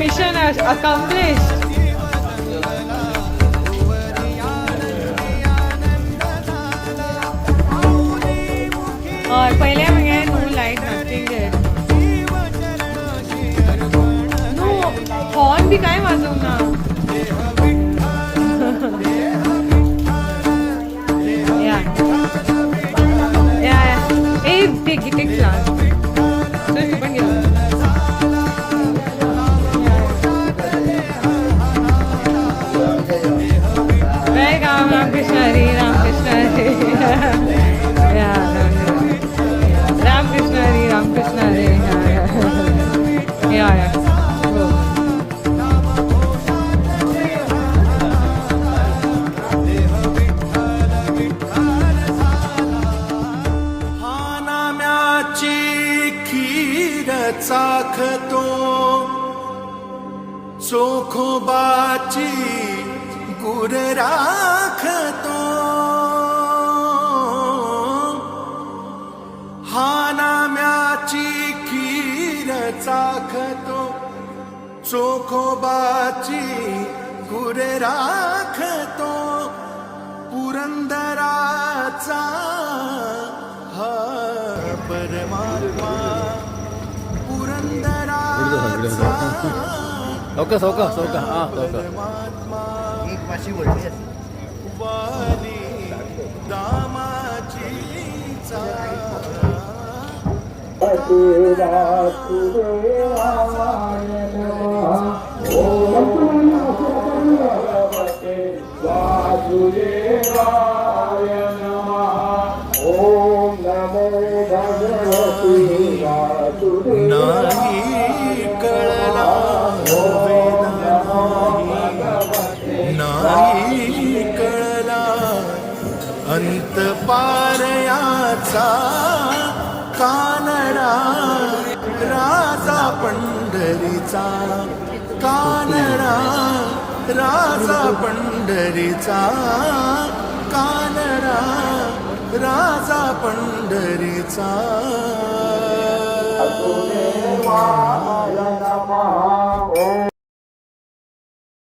Mission accomplished. पहिले म्हणजे no light nothing there. No horn भी काय वाजवू ना. Yeah. Hey, take class. So you पण घे. Ramkrishna Hari, Ramkrishna Hari. Yeah, Ramkrishna Hari, Ramkrishna Hari. Yeah. नाम्याची खीर चाखतो चोखोबाची गुर राखतो हा नाम्याची खीर चाखतो चोखोबाची गुर राखतो पुरंदराचा हा परमात्मा पुरंदराचा सौका सौका सौका हां सौका वाली दामाचीचा नाही कळला नाही कळला अंत पारयाचा कानडा राजा पंढरीचा कानडा राजा पंढरीचा कानडा राजा पंढरीचा